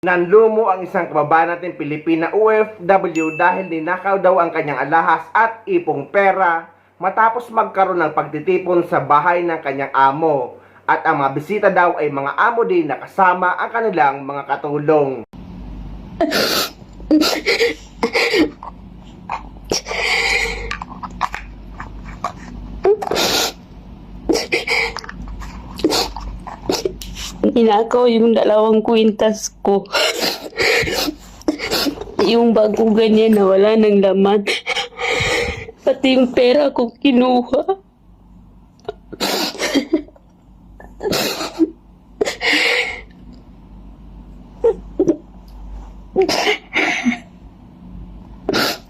Nanlumo ang isang kababayan natin Pilipina OFW dahil ninakaw daw ang kanyang alahas at ipong pera matapos magkaroon ng pagtitipon sa bahay ng kanyang amo. At ang mga bisita daw ay mga amo din na kasama ang kanilang mga katulong. Ninakaw yung 2 kwintas ko. Yung bago ganyan na wala ng laman. Pati yung pera ko kinuha.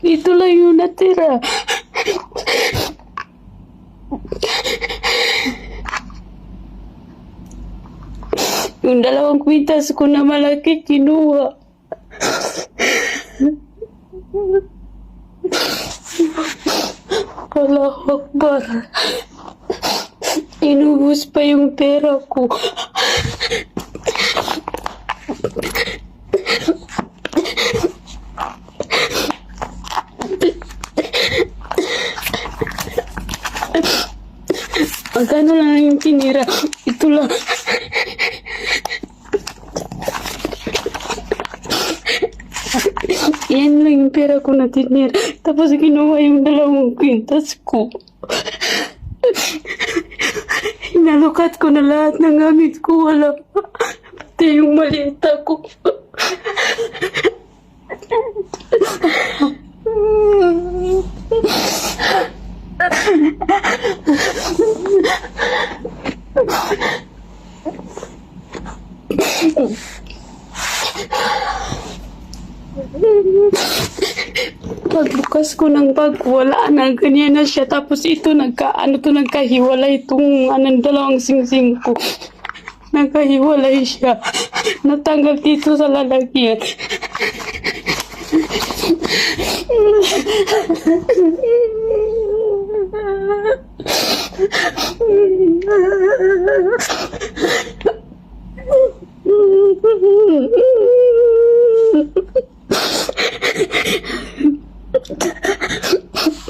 Ito lang yung natira. Yung 2 kwintas ko na malaki kinuha. Allahu Akbar. Inubos pa yung pera ko. Magkano lang yung tinira? Ito lang. Yan lang yung pera ko na tinira. Tapos kinuha yung 2 kwintas ko. Hinalukat ko na lahat ng gamit ko. Wala pa. Pati yung malita ko. Pagbukas ko ng bag, wala na, ganyan na siya. Tapos ito, nagkahiwalay itong 2 singsing ko. Nagkahiwalay siya. Natanggal dito sa lalagyan.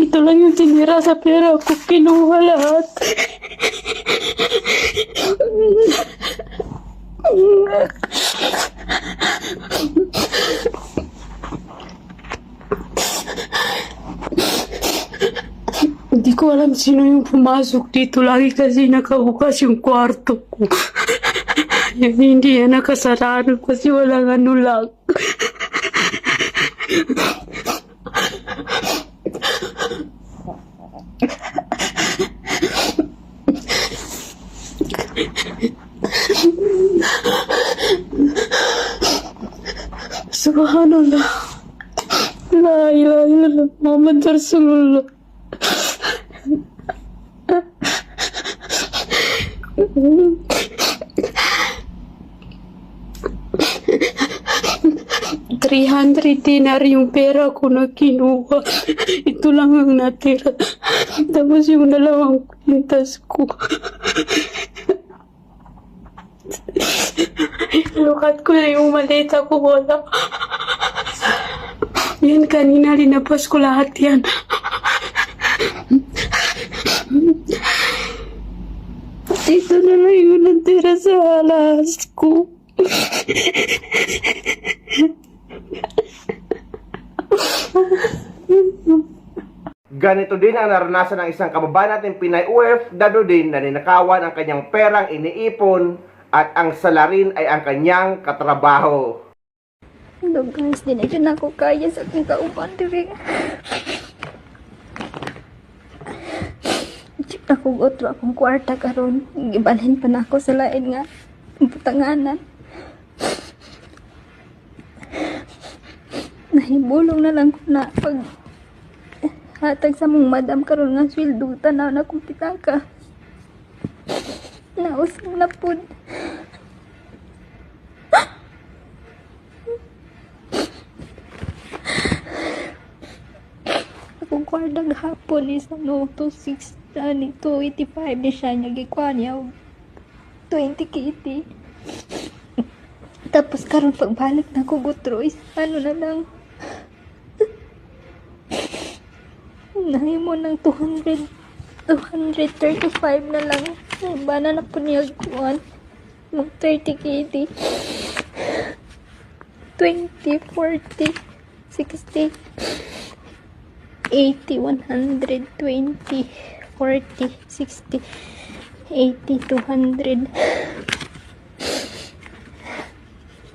Ito lang yung tinira sa pera ko. Kinuha lahat. Hindi ko alam sino yung pumasok dito. Lagi kasi nakabukas yung kwarto ko. Yan, hindi yan nakasarado kasi walang ano lang. Subhanallah. La ilaha illallah Muhammad Rasulullah. $300 yung pera ko na kinuha. Ito lang ang natira. Tapos yung 2 kwintas ko. Lukat ko na yung maleta ko. Wala. Yan, kanina linabas ko lahat yan. Ito na lang yung natira sa alas ko. Ganito din ang naranasan ng isang kababayan natin Pinay OFW din na ninakawan ang kanyang perang iniipon at ang salarin ay ang kanyang katrabaho. Hello guys, di na dyan ako kaya sa akong kauban diri. Chip na kong otro akong kwarta karon. Gibalhin pa na ako sa lain nga butanganan. Nahibulong na lang ko na pag hatag sa mong madam karon nga sweldo tanaw na kong pitaka. Nausang na pud. Akong kwarta gahapon is 2.6 ani 2.85 ni siya niya gikuha niya 20 kiti. Tapos karon pagbalik na ko gutro is ano na lang. Nahimo ng 235 na lang. Bana na po niya kuhan. Mag 30 KD. 20, 40, 60, 80, 120, 40, 60, 80, 200,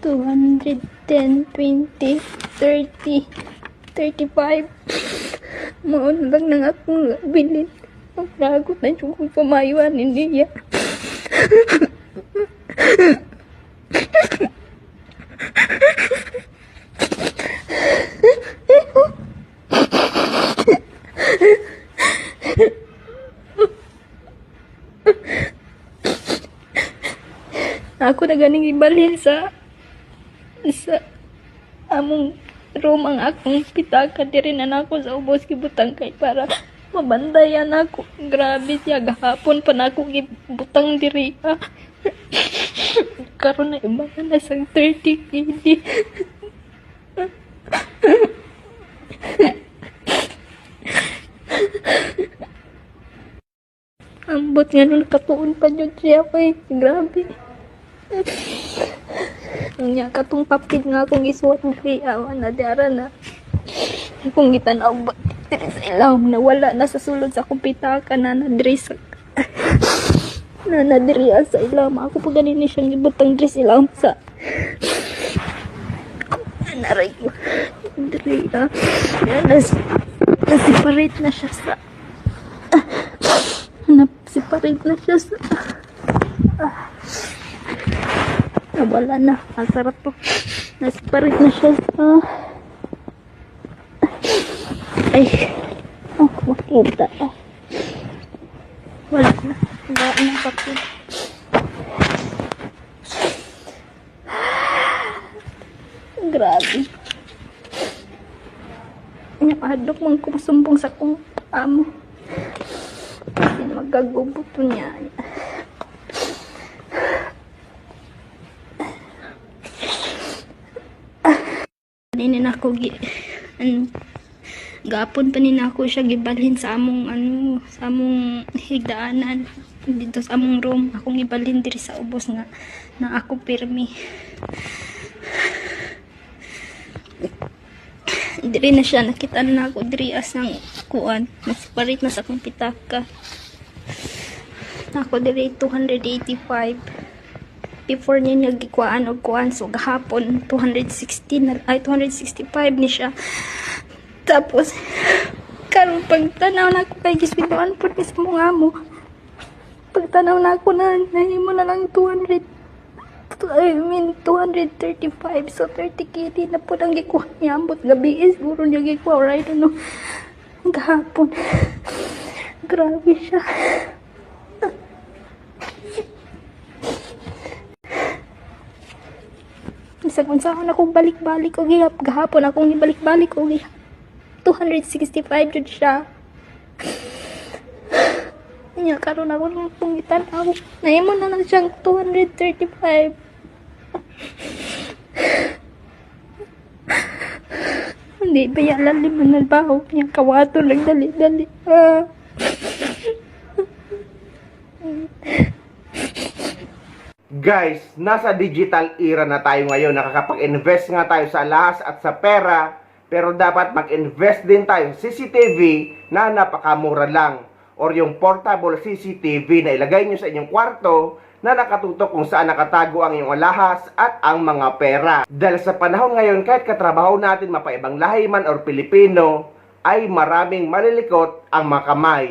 210, 20, 30, 35. Maon lang nang akong bilin. Ang lagot na yung kung pamayuan niya. Ako na ganing ibalhin sa among room ang akong pitaka diri na nako sa ubos gibutang kay para mabandayan ako. Grabe siya, gahapon pa na ako gibutang diri. Karon na iba na sa 30 KD. Ambot nga nung nakatuon pa dyan siya pa eh. Grabe. Ang niya katong papid nga akong isuot ng awan na dara na. Kung gitanaw ba diri sa ilawom na wala na sa sulod sa akong pitaka na nadiri sa sa ilawom. Ako po ganini siyang gibutang diri sa ilawom sa naray ko. Diri na-separate na siya sa na-separate na siya sa wala na. Ang sarap po. Na-separate na siya sa makita. Wala na. Wala na papel. Grabe. Adok mang kumasumbong sa kong amo. Kasi magagubuto niya. Ninin ako gapon pa nin ako siya gibalhin sa among sa among higdaanan dito sa among room. Akong gibalhin diri sa ubos nga na ako pirmi. Diri na siya nakita na ako diri as ng kuan. Nagseparate na sa akong pitaka. Ako diri 285. Before niya gikuan og kuan, so gahapon 216 na, ay 265 ni siya. Tapos karon pagtanaw na ako kay gisbinuan pud sa mga amo. Pagtanaw na ako na nahimo na lang 235, so 30 KD na po ang gikuha niya. Ambot gabi is siguro niya gikuha, right? Ano, gahapon. Grabe siya. Isang unsahon akong balik-balik o gihap. Gahapon akong ibalik-balik o gihap. 265 jud siya. Niya karon ako nang pungitan ako. Nahimo na lang siyang 235. Hindi ba yan lalim na nalbaho? Yung kawato lang dali-dali. Guys, nasa digital era na tayo ngayon. Nakakapag-invest nga tayo sa alahas at sa pera. Pero dapat mag-invest din tayo sa CCTV na napakamura lang. Or yung portable CCTV na ilagay nyo sa inyong kwarto na nakatutok kung saan nakatago ang iyong alahas at ang mga pera. Dahil sa panahon ngayon, kahit katrabaho natin mapaibang lahi man or Pilipino, ay maraming malilikot ang mga kamay.